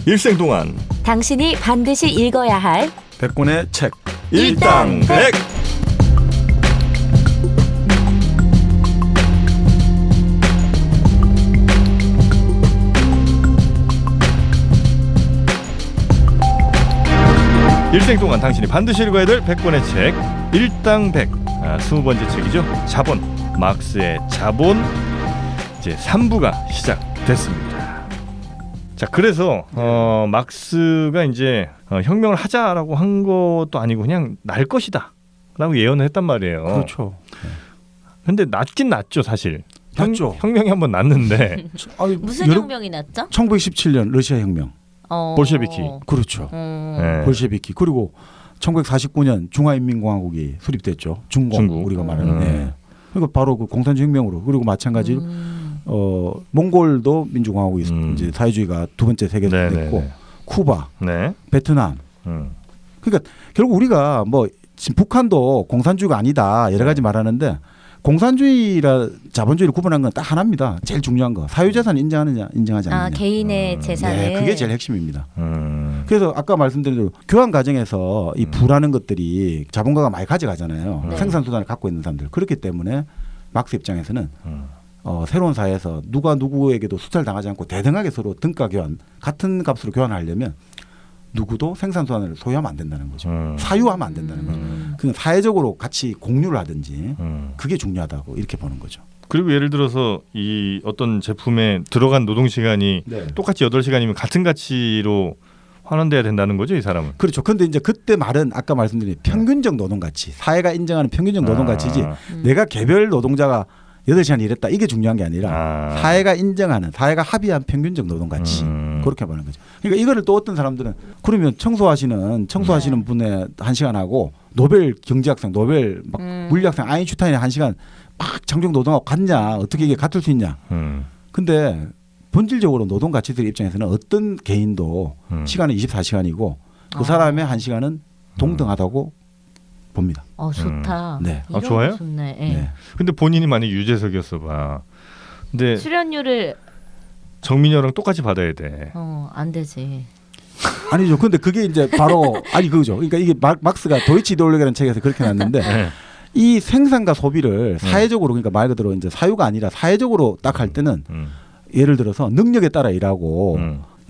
일생 동안 당신이 반드시 읽어야 할 100권의 책 일당백. 일생 동안 당신이 반드시 읽어야 될 100권의 책 일당백. 20번째 책이죠. 자본, 막스의 자본 이제 3부가 시작됐습니다. 자, 그래서 막스가 이제 혁명을 하자라고 한 것도 아니고 그냥 날 것이다 라고 예언을 했단 말이에요. 그렇죠. 근데 났긴 났죠, 사실. 났죠. 혁명이 한번 났는데 아니, 무슨 혁명이 났죠? 1917년 러시아 혁명. 볼셰비키. 그렇죠. 네. 볼셰비키. 그리고 1949년 중화인민공화국이 수립됐죠. 중공 우리가 말하는. 네. 그러니까 바로 그 공산주의 혁명으로. 그리고 마찬가지로 몽골도 민주공화국이 이제 사회주의가 두 번째 세계대전 됐고, 쿠바, 네. 베트남. 그러니까 결국 우리가 뭐 지금 북한도 공산주의가 아니다 여러 가지 말하는데, 공산주의라 자본주의를 구분한 건 딱 하나입니다. 제일 중요한 거, 사유재산 인정하느냐 인정하지 않느냐. 개인의 재산을. 네, 그게 제일 핵심입니다. 그래서 아까 말씀드린 대로 교환 과정에서 이 부라는 것들이 자본가가 많이 가져가잖아요. 네. 생산수단을 갖고 있는 사람들. 그렇기 때문에 막스 입장에서는 새로운 사회에서 누가 누구에게도 수탈당하지 않고 대등하게 서로 등가 교환, 같은 값으로 교환하려면 누구도 생산수단을 소유하면 안 된다는 거죠. 사유하면 안 된다는 거죠. 그냥 사회적으로 같이 공유를 하든지 그게 중요하다고 이렇게 보는 거죠. 그리고 예를 들어서 이 어떤 제품에 들어간 노동 시간이 네. 똑같이 8시간이면 같은 가치로 환원돼야 된다는 거죠, 이 사람은. 그렇죠. 그런데 이제 그때 말은 아까 말씀드린 평균적 노동가치, 사회가 인정하는 평균적 노동가치지 내가 개별 노동자가 8시간 일했다 이게 중요한 게 아니라 사회가 인정하는, 사회가 합의한 평균적 노동가치, 그렇게 보는 거죠. 그러니까 이거를 또 어떤 사람들은 그러면 청소하시는 분의 1시간하고 노벨 경제학상, 노벨 막 물리학상 아인슈타인의 1시간 막 장정 노동하고 같냐, 어떻게 이게 같을 수 있냐. 근데 본질적으로 노동 가치들 입장에서는 어떤 개인도 시간은 24시간이고 그 사람의 1시간은 동등하다고 봅니다. 좋다. 네. 좋아요? 좋네. 네. 네. 근데 본인이 만약 유재석이었어 봐. 근데 출연료를 정민여랑 똑같이 받아야 돼. 안 되지. 아니죠. 근데 그게 이제 바로 아니 그거죠. 그러니까 이게 막스가 도이치 이데올로기라는 책에서 그렇게 놨는데 네. 이 생산과 소비를 사회적으로, 그러니까 말 그대로 이제 사유가 아니라 사회적으로 딱 할 때는 예를 들어서 능력에 따라 일하고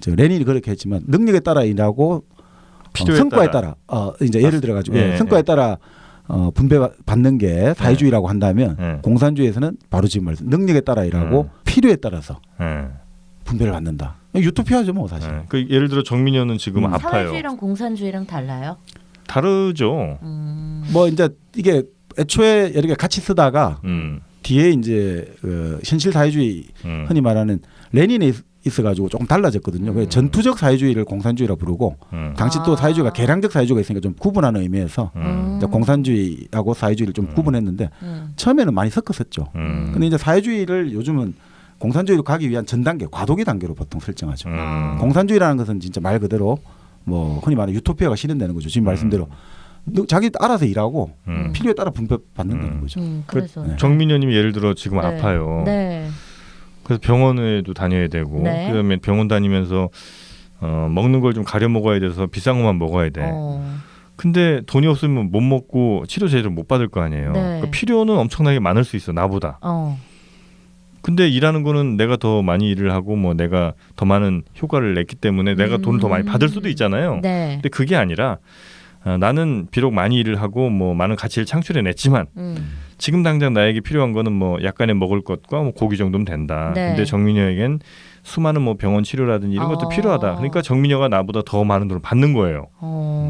레닌이 그렇게 했지만 능력에 따라 일하고 성과에 따라 이제 예를 들어 가지고 성과에 따라 분배받는 게 사회주의라고 한다면 공산주의에서는 바로 지금 말씀 능력에 따라 일하고 필요에 따라서 분배를 받는다. 유토피아죠 뭐 사실. 그 예를 들어 정민여는 지금 아파요. 사회주의랑 공산주의랑 달라요? 다르죠. 뭐 이제 이게 애초에 이렇게 같이 쓰다가 뒤에 이제 현실 사회주의 흔히 말하는 레닌에 있어가지고 조금 달라졌거든요. 그래서 전투적 사회주의를 공산주의라 부르고 당시 또 사회주의가 개량적 사회주의가 있으니까 좀 구분하는 의미에서 공산주의하고 사회주의를 좀 구분했는데 처음에는 많이 섞었었죠. 근데 이제 사회주의를 요즘은 공산주의로 가기 위한 전 단계, 과도기 단계로 보통 설정하죠. 공산주의라는 것은 진짜 말 그대로 뭐 흔히 말하는 유토피아가 실현되는 거죠. 지금 말씀대로 자기 알아서 일하고 필요에 따라 분배받는다는 거죠. 그래서 정민여님이 예를 들어 지금 아파요. 네. 그래서 병원에도 다녀야 되고 그다음에 병원 다니면서 먹는 걸 좀 가려 먹어야 돼서 비싼 것만 먹어야 돼. 근데 돈이 없으면 못 먹고 치료 제대로 못 받을 거 아니에요. 그러니까 필요는 엄청나게 많을 수 있어, 나보다. 근데 일하는 거는 내가 더 많이 일을 하고 뭐 내가 더 많은 효과를 냈기 때문에 내가 돈을 더 많이 받을 수도 있잖아요. 근데 그게 아니라 나는 비록 많이 일을 하고 뭐 많은 가치를 창출해냈지만 지금 당장 나에게 필요한 거는 뭐 약간의 먹을 것과 뭐 고기 정도면 된다. 근데 정민여에겐 수많은 뭐 병원 치료라든지 이런 것도 필요하다. 그러니까 정민여가 나보다 더 많은 돈을 받는 거예요.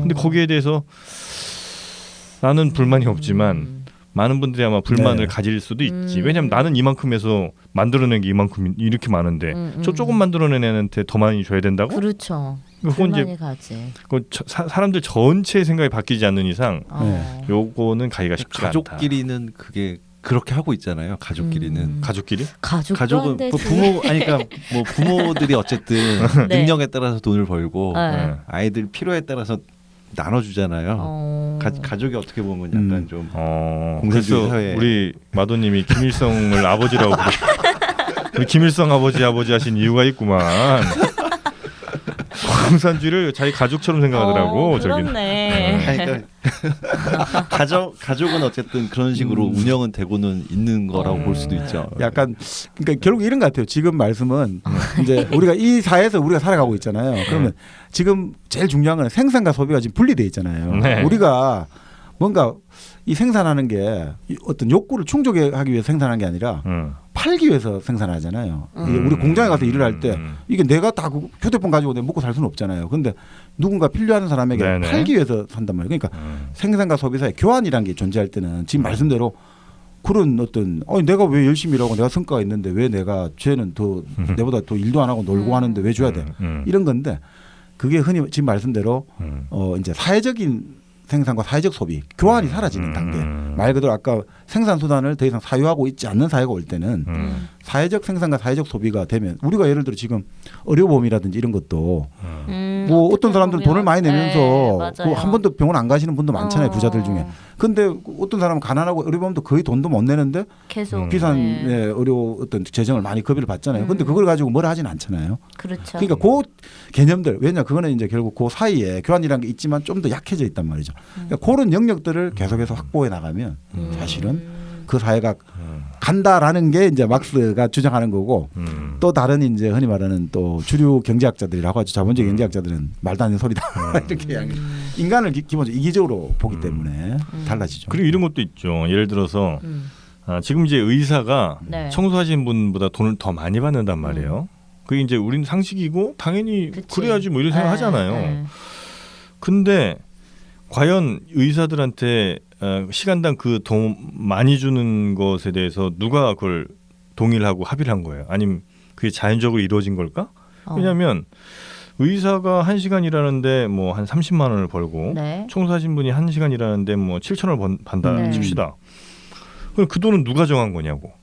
근데 거기에 대해서 나는 불만이 없지만 많은 분들이 아마 불만을 가질 수도 있지. 왜냐하면 나는 이만큼 해서 만들어낸 게 이만큼 이렇게 많은데 저 조금 만들어낸 애한테 더 많이 줘야 된다고? 그렇죠. 그건 불만이 가지. 사람들 전체의 생각이 바뀌지 않는 이상 요거는 가기가 쉽지 않다. 가족끼리는 그게 그렇게 하고 있잖아요. 가족끼리는. 가족끼리? 가족은 부모 아니까 뭐 부모들이 어쨌든 능력에 따라서 돈을 벌고 아이들 필요에 따라서 나눠주잖아요. 가족이 어떻게 보면 약간 좀 공산주의 사회. 우리 마도님이 김일성을 아버지라고 우리 김일성 아버지 하신 이유가 있구만. 공산주의를 자기 가족처럼 생각하더라고. 그렇네. 그러니까 가족은 어쨌든 그런 식으로 운영은 되고는 있는 거라고 볼 수도 있죠. 약간 그러니까 결국 이런 것 같아요. 지금 말씀은 이제 우리가 이 사회에서 우리가 살아가고 있잖아요. 그러면 지금 제일 중요한 건 생산과 소비가 지금 분리돼 있잖아요. 네. 우리가 뭔가 이 생산하는 게 어떤 욕구를 충족하기 위해서 생산하는 게 아니라 팔기 위해서 생산하잖아요. 이게 우리 공장에 가서 일을 할 때 이게 내가 다 휴대폰 가지고 내가 먹고 살 수는 없잖아요. 그런데 누군가 필요한 사람에게 네네. 팔기 위해서 산단 말이에요. 그러니까 생산과 소비 사이 교환이라는 게 존재할 때는 지금 말씀대로 그런 어떤 내가 왜 열심히 일하고 내가 성과가 있는데 왜 내가 쟤는 더 내보다 더 일도 안 하고 놀고 하는데 왜 줘야 돼? 이런 건데 그게 흔히 지금 말씀대로 이제 사회적인 생산과 사회적 소비 교환이 사라지는 단계. 말 그대로 아까 생산 수단을 더 이상 사유하고 있지 않는 사회가 올 때는 사회적 생산과 사회적 소비가 되면 우리가 예를 들어 지금 의료보험이라든지 이런 것도 뭐 어떤 사람들은 돈을 많이 내면서 네, 한 번도 병원 안 가시는 분도 많잖아요. 부자들 중에. 근데 어떤 사람은 가난하고 의료보험도 거의 돈도 못 내는데 계속 비싼 의료 어떤 재정을 많이 급여를 받잖아요. 근데 그걸 가지고 뭘 하진 않잖아요. 그렇죠. 그러니까 그 개념들 왜냐 그거는 이제 결국 그 사이에 교환이라는 게 있지만 좀 더 약해져 있단 말이죠. 그러니까 그런 영역들을 계속해서 확보해 나가면 사실은 그 사회가 간다라는 게 이제 막스가 주장하는 거고 또 다른 이제 흔히 말하는 또 주류 경제학자들이라고 하죠. 자본주의 경제학자들은 말도 안 되는 소리다 이렇게 인간을 기본적으로 이기적으로 보기 때문에 달라지죠. 그리고 이런 것도 있죠. 예를 들어서 지금 이제 의사가 네. 청소하시는 분보다 돈을 더 많이 받는단 말이에요. 그게 이제 우리는 상식이고 당연히 그치. 그래야지 뭐 이런 생각 하잖아요. 근데 과연 의사들한테 시간당 그 돈 많이 주는 것에 대해서 누가 그걸 동의를 하고 합의를 한 거예요? 아니면 그게 자연적으로 이루어진 걸까? 왜냐하면 의사가 1시간 일하는데 뭐 한 30만 원을 벌고 네. 청소하신 분이 1시간 일하는데 뭐 7천 원을 번다 칩시다. 그럼 그 돈은 누가 정한 거냐고.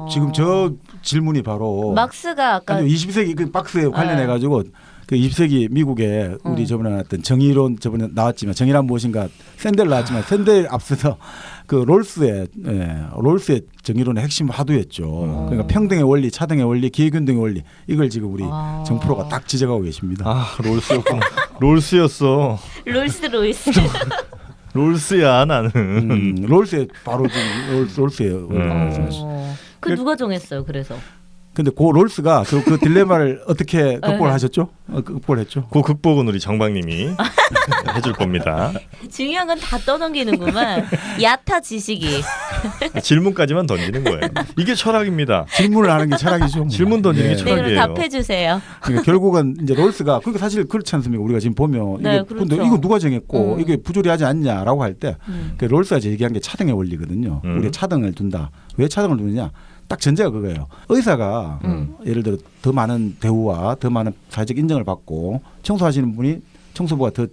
지금 저 질문이 바로 막스가 아까 20세기 그 박스에 관련해 가지고 그 20세기 미국에 우리 저번에 나왔던 정의론 저번에 나왔지만 정의란 무엇인가 샌델 나왔지만 샌델 앞서서 그 롤스의 정의론의 핵심 화두였죠. 그러니까 평등의 원리, 차등의 원리, 기회균등의 원리 이걸 지금 우리 정프로가 딱 지적하고 계십니다. 롤스였구나. 롤스였어. 롤스. 롤스야 나는. 롤스의 바로 지금 롤스예요. 그 누가 정했어요? 그래서. 근데 그 롤스가 그 딜레마를 어떻게 극복을 하셨죠? 극복을 했죠. 그 극복은 우리 정박님이 해줄 겁니다. 중요한 건 다 떠넘기는구만. 얕아 지식이. 질문까지만 던지는 거예요. 이게 철학입니다. 질문을 하는 게 철학이죠. 질문 던지는 게 네, 철학이에요. 그럼 답해 주세요. 그러니까 결국은 이제 롤스가 그러니까 사실 그렇지 않습니까? 우리가 지금 보면 네, 이게 그렇죠. 근데 이거 누가 정했고 이게 부조리하지 않냐라고 할 때 그 롤스가 얘기한 게 차등의 원리거든요. 우리가 차등을 둔다. 왜 차등을 두느냐? 딱 전제가 그거예요. 의사가 예를 들어 더 많은 대우와 더 많은 사회적 인정을 받고 청소하시는 분이 청소부가 더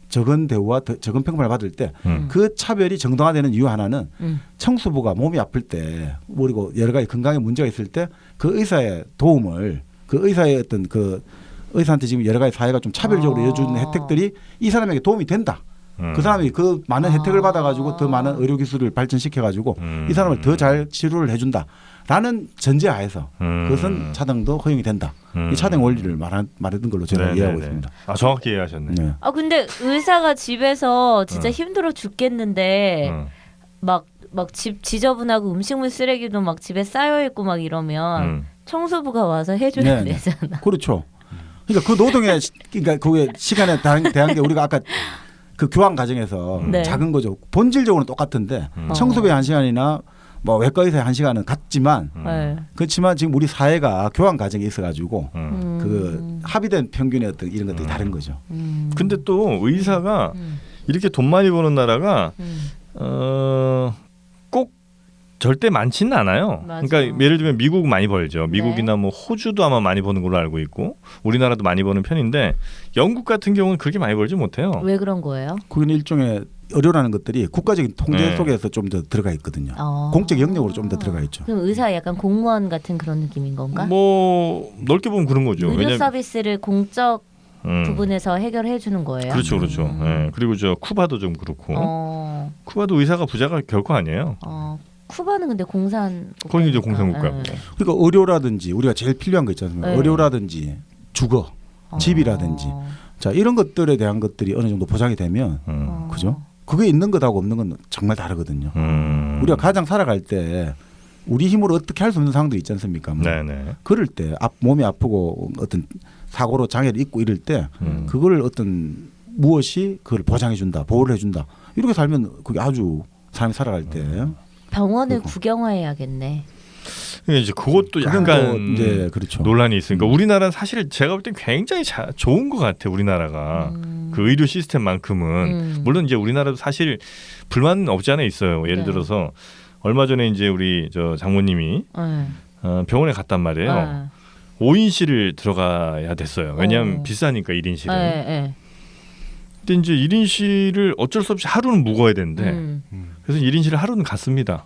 적은 대우와 더 적은 평판을 받을 때 그 차별이 정당화되는 이유 하나는 청소부가 몸이 아플 때 그리고 여러 가지 건강에 문제가 있을 때 그 의사의 도움을 그 의사의 어떤 그 의사한테 지금 여러 가지 사회가 좀 차별적으로 이어주는 혜택들이 이 사람에게 도움이 된다. 그 사람이 그 많은 혜택을 받아가지고 더 많은 의료 기술을 발전시켜가지고 이 사람을 더 잘 치료를 해준다라는 전제하에서 그것은 차등도 허용이 된다. 이 차등 원리를 말했던 걸로 제가 이해하고 있습니다. 정확히 이해하셨네. 네. 근데 의사가 집에서 진짜 힘들어 죽겠는데 막 집 지저분하고 음식물 쓰레기도 막 집에 쌓여 있고 막 이러면 청소부가 와서 해줘야 되잖아. 그렇죠. 그러니까 그 노동의 그러니까 그게 시간에 대한 게 우리가 아까 그 교환 과정에서 작은 거죠. 본질적으로는 똑같은데 청소부의 1시간이나 뭐 외과 의사의 1시간은 같지만 그렇지만 지금 우리 사회가 교환 과정에 있어가지고 그 합의된 평균의 어떤 이런 것들이 다른 거죠. 근데 또 의사가 이렇게 돈 많이 버는 나라가 꼭 절대 많지는 않아요. 맞아. 그러니까 예를 들면 미국 많이 벌죠. 미국이나 뭐 호주도 아마 많이 버는 걸로 알고 있고 우리나라도 많이 버는 편인데 영국 같은 경우는 그렇게 많이 벌지 못해요. 왜 그런 거예요? 그건 일종의 의료라는 것들이 국가적인 통제 속에서 좀 더 들어가 있거든요. 공적 영역으로 좀 더 들어가 있죠. 그럼 의사 약간 공무원 같은 그런 느낌인 건가? 뭐 넓게 보면 그런 거죠. 의료 서비스를 공적 부분에서 해결해 주는 거예요. 그렇죠, 그렇죠. 네. 그리고 저 쿠바도 좀 그렇고. 쿠바도 의사가 부자가 결코 아니에요. 쿠바는 근데 공산 거기 이제 공산국가고. 그러니까 의료라든지 우리가 제일 필요한 거 있잖아요. 의료라든지 주거 집이라든지 자 이런 것들에 대한 것들이 어느 정도 보장이 되면 그죠? 그게 있는 것하고 없는 건 정말 다르거든요. 우리가 가장 살아갈 때 우리 힘으로 어떻게 할 수 없는 상황들이 있지 않습니까? 뭐. 그럴 때 몸이 아프고 어떤 사고로 장애를 입고 이럴 때 그걸 어떤 무엇이 그걸 보장해 준다, 보호를 해준다. 이렇게 살면 그게 아주 사람이 살아갈 때 병원을 구경해야겠네. 이제 그것도 약간 이제 그렇죠. 논란이 있으니까 우리나라는 사실 제가 볼 땐 굉장히 좋은 것 같아. 우리나라가 그 의료 시스템만큼은 물론 이제 우리나라도 사실 불만은 없지 않아 있어요. 예를 들어서 얼마 전에 이제 우리 저 장모님이 병원에 갔단 말이에요. 5인실을 들어가야 됐어요. 왜냐하면 비싸니까 1인실은. 근데 이제 1인실을 어쩔 수 없이 하루는 묵어야 되는데 그래서 1인실을 하루는 갔습니다.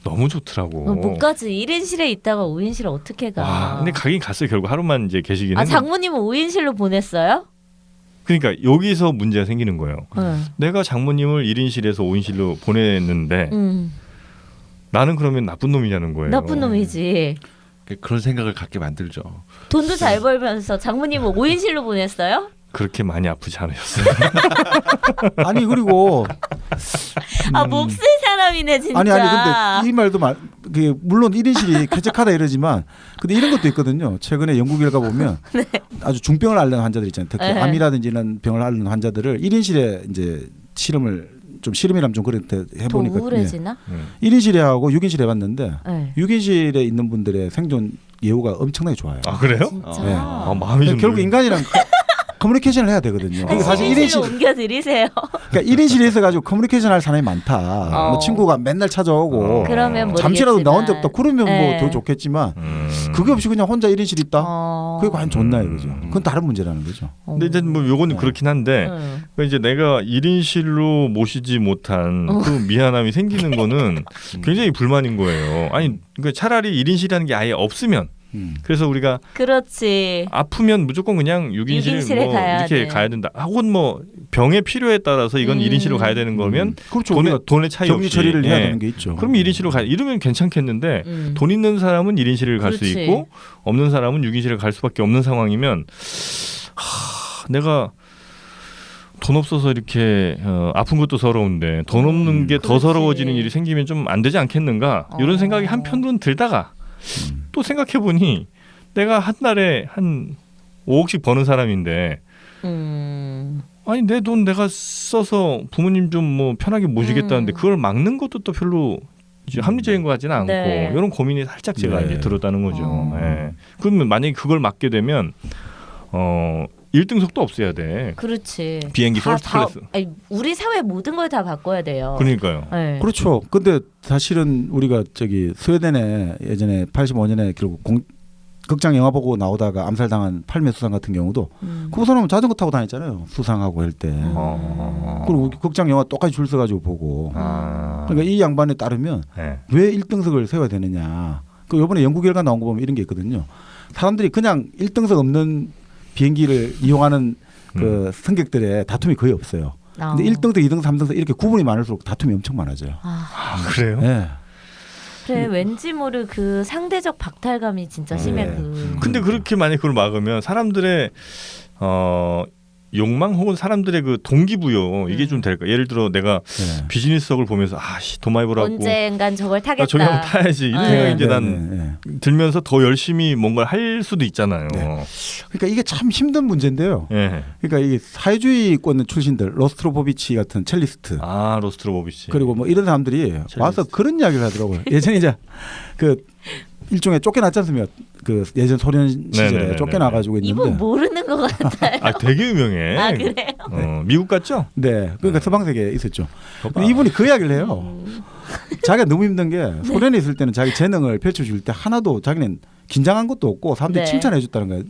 너무 좋더라고. 못 가지. 1인실에 있다가 5인실에 어떻게 가? 와, 근데 가긴 갔어요. 결국 하루만 이제 계시긴 했는데. 장모님은 5인실로 보냈어요? 그러니까 여기서 문제가 생기는 거예요. 내가 장모님을 1인실에서 5인실로 보냈는데 나는 그러면 나쁜 놈이냐는 거예요. 나쁜 놈이지. 그런 생각을 갖게 만들죠. 돈도 잘 벌면서 장모님을 5인실로 보냈어요? 그렇게 많이 아프지 않으셨어요? 아니 그리고 몹쓸 사람이네 진짜. 아니 근데 이 말도 물론 1인실이 쾌적하다 이러지만 근데 이런 것도 있거든요. 최근에 연구 결과 보면 아주 중병을 앓는 환자들 있잖아요. 특히 암이라든지 이런 병을 앓는 환자들을 1인실에 이제 실험이라면 좀 그렇게 해보니까 더 우울해지나? 1인실에 하고 6인실에 해봤는데 6인실에 있는 분들의 생존 예후가 엄청나게 좋아요. 아 그래요? 진짜. 네. 마음이 좀 결국 인간이랑 커뮤니케이션을 해야 되거든요. 그러니까 사실 1인실로 옮겨드리세요. 그러니까 1인실에 있어가지고 커뮤니케이션 할 사람이 많다. 뭐 친구가 맨날 찾아오고 그러면 잠시라도 나 혼자 없다. 그러면 뭐 더 좋겠지만 그게 없이 그냥 혼자 1인실 있다. 그게 과연 좋나요, 그죠? 그건 다른 문제라는 거죠. 근데 이제 뭐 요거는 그렇긴 한데 이제 내가 1인실로 모시지 못한 그 미안함이 생기는 거는 굉장히 불만인 거예요. 아니 그러니까 차라리 1인실이라는 게 아예 없으면. 그래서 우리가 그렇지. 아프면 무조건 그냥 6인실 뭐 이렇게 가야 된다. 혹은 뭐 병의 필요에 따라서 이건 1인실로 가야 되는 거면 그렇죠. 돈의 차이 격리 없이 처리를 해야 되는 게 있죠. 그럼 1인실로 가 이러면 괜찮겠는데 돈 있는 사람은 1인실을 갈 수 있고 없는 사람은 6인실을 갈 수밖에 없는 상황이면 내가 돈 없어서 이렇게 아픈 것도 서러운데 돈 없는 게 더 서러워지는 일이 생기면 좀 안 되지 않겠는가 이런 생각이 한편으로는 들다가 또 생각해보니 내가 한 달에 한 5억씩 버는 사람인데 아니 내 돈 내가 써서 부모님 좀 뭐 편하게 모시겠다는데 그걸 막는 것도 또 별로 이제 합리적인 것 같지는 않고 이런 고민이 살짝 제가 이제 들었다는 거죠. 그러면 만약에 그걸 막게 되면 1등석도 없애야 돼. 그렇지. 비행기 퍼스트 클래스. 우리 사회 모든 걸 다 바꿔야 돼요. 그러니까요. 그렇죠. 근데 사실은 우리가 스웨덴에 예전에 85년에 결국 극장 영화 보고 나오다가 암살당한 팔매 수상 같은 경우도 그 사람은 자전거 타고 다녔잖아요. 수상하고 할 때. 그리고 극장 영화 똑같이 줄 서가지고 보고. 그러니까 이 양반에 따르면 왜 1등석을 세워야 되느냐. 그 이번에 연구 결과 나온 거 보면 이런 게 있거든요. 사람들이 그냥 1등석 없는 비행기를 이용하는 그 승객들의 다툼이 거의 없어요. 근데 1등석, 2등석, 3등석 이렇게 구분이 많을수록 다툼이 엄청 많아져요. 그래요? 네. 그래 왠지 모를 그 상대적 박탈감이 진짜 심해. 근데 그렇게 만약 그걸 막으면 사람들의 욕망 혹은 사람들의 그 동기부여 이게 좀 될까? 예를 들어 내가 비즈니스석을 보면서 돈 많이 벌었고 언젠간 저걸 타겠다. 저기 한번 타야지 이런 생각이 이제 난 들면서 더 열심히 뭔가를 할 수도 있잖아요. 그러니까 이게 참 힘든 문제인데요. 그러니까 이 사회주의권 출신들 로스트로보비치 같은 첼리스트, 로스트로보비치 그리고 뭐 이런 사람들이 와서 그런 이야기를 하더라고요. 예전에 이제 그 일종의 쫓겨났지 않습니까? 그 예전 소련 시절에 쫓겨나가지고 있는데 이분 모르는 것 같아요. 되게 유명해. 그래요? 미국 갔죠? 네, 그러니까 서방세계에 있었죠. 이분이 그 이야기를 해요. 자기가 너무 힘든 게 소련에 있을 때는 자기 재능을 펼쳐줄 때 하나도 자기는 긴장한 것도 없고 사람들이 칭찬해줬다는 거예요.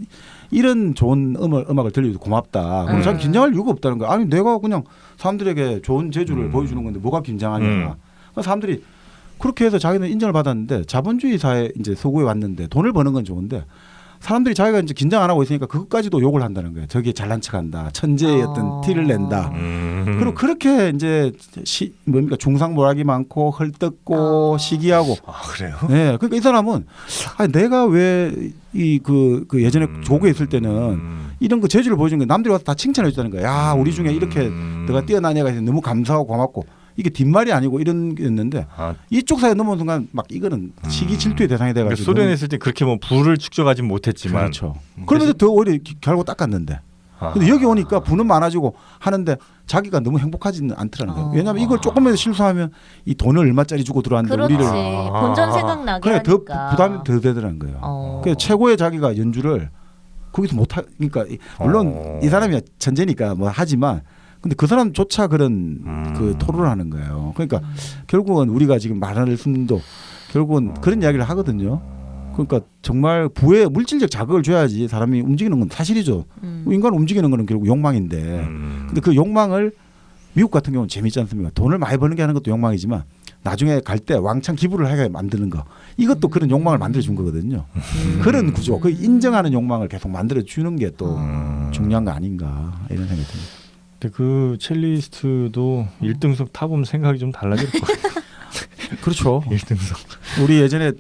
이런 좋은 음악을 들려줘서 고맙다. 그리고 자기 긴장할 이유가 없다는 거예요. 아니 내가 그냥 사람들에게 좋은 재주를 보여주는 건데 뭐가 긴장하냐. 사람들이 그렇게 해서 자기는 인정을 받았는데 자본주의 사회 이제 서구에 왔는데 돈을 버는 건 좋은데 사람들이 자기가 이제 긴장 안 하고 있으니까 그것까지도 욕을 한다는 거예요. 저게 잘난 척한다, 천재의 어떤 티를 낸다. 그리고 그렇게 이제 뭡니까 중상모략이 많고 헐뜯고 시기하고. 그래요? 네, 그러니까 이 사람은 내가 왜 이 그 예전에 조국에 있을 때는 이런 거 재주를 보여준 게 남들이 와서 다 칭찬해 주다는 거야. 야, 우리 중에 이렇게 너가 뛰어난 애가 있어서 너무 감사하고 고맙고. 이게 뒷말이 아니고 이런 게 있는데 이쪽 사이에 넘어온 순간 막 이거는 시기 질투의 대상이 돼가지고. 그러니까 소련에 있을 때 그렇게 뭐 부를 축적하지 못했지만. 그렇죠. 그러면서 더 오히려 결국 닦았는데. 근데 여기 오니까 부는 많아지고 하는데 자기가 너무 행복하지는 않더라는 거예요. 왜냐하면 이걸 조금만 실수하면 이 돈을 얼마짜리 주고 들어왔는데 그렇지. 우리를 본전 생각나게 그래 더 하니까. 부담이 더 되더라는 거예요. 그래서 최고의 자기가 연주를 거기서 못하. 그러니까 물론 이 사람이 천재니까 뭐 하지만. 근데 그 사람조차 그런 그 토론을 하는 거예요. 그러니까 결국은 우리가 지금 말하는 순도 결국은 그런 이야기를 하거든요. 그러니까 정말 부에 물질적 자극을 줘야지 사람이 움직이는 건 사실이죠. 인간 움직이는 거는 결국 욕망인데. 근데 그 욕망을 미국 같은 경우는 재밌지 않습니까? 돈을 많이 버는 게 하는 것도 욕망이지만 나중에 갈 때 왕창 기부를 하게 만드는 거. 이것도 그런 욕망을 만들어 준 거거든요. 그런 구조. 그 인정하는 욕망을 계속 만들어 주는 게 또 중요한 거 아닌가 이런 생각이 듭니다. 근데 그 첼리스트도 1등석 타보면 생각이 좀 달라질 거예요. 그렇죠. 1등석. 우리 예전에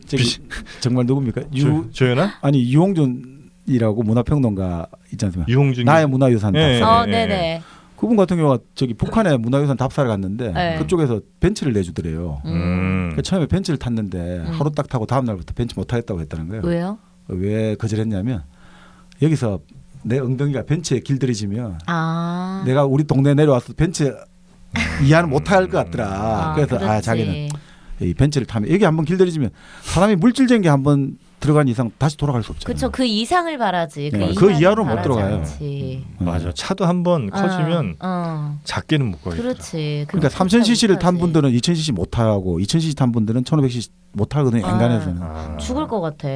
정말 누굽니까? 조연아? 아니 유홍준이라고 문화평론가 있지 않습니까? 유홍준. 나의 문화유산 답사. 네네. 그분 같은 경우가 저기 북한에 문화유산 답사를 갔는데 네. 그쪽에서 벤츠를 내주더래요. 그러니까 처음에 벤츠를 탔는데 하루 딱 타고 다음 날부터 벤츠 못 타겠다고 했다는 거예요. 왜요? 왜 거절했냐면 여기서 내 엉덩이가 벤츠에 길들여지면 내가 우리 동네 내려와서 벤츠 이해는 못할 것 같더라. 그래서 그렇지. 자기는 이 벤츠를 타면 여기 한번 길들여지면 사람이 물질적인 게 한번 들어간 이상 다시 돌아갈 수 없잖아요. 그렇죠. 그 이상을 바라지. 그 이하로 못 들어가요. 맞아. 차도 한번 커지면 작게는 못 가요. 그렇지. 그러니까 3000cc를 탄 분들은 2000cc 못 타고 2000cc 탄 분들은 1500cc 못 타거든요. 엔간에서는. 죽을 것 같아.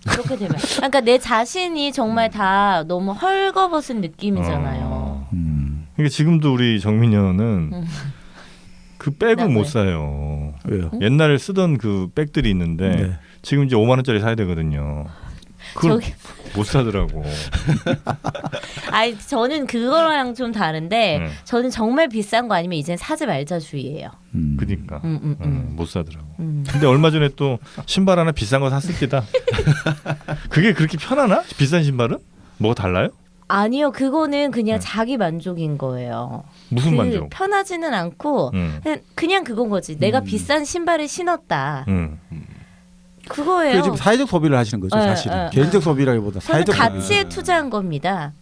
그렇게 되면. 그러니까 내 자신이 정말 다 너무 헐거벗은 느낌이잖아요. 그러니까 지금도 우리 정민현은 그 백을 못 사요. 왜요? 옛날에 쓰던 그 백들이 있는데 네. 지금 이제 5만 원짜리 사야 되거든요. 그걸 못 사더라고. 아니 저는 그거랑 좀 다른데 저는 정말 비싼 거 아니면 이젠 사지 말자 주의예요. 그러니까 못 사더라고. 근데 얼마 전에 또 신발 하나 비싼 거 샀습니다. 그게 그렇게 편하나? 비싼 신발은? 뭐가 달라요? 아니요, 그거는 그냥 자기 만족인 거예요. 무슨 만족? 편하지는 않고 그냥 그건 거지. 내가 비싼 신발을 신었다. 그거예요. 지금 사회적 소비를 하시는 거죠, 사실은. 개인적 소비라기보다 사회적 가치에 투자한 겁니다.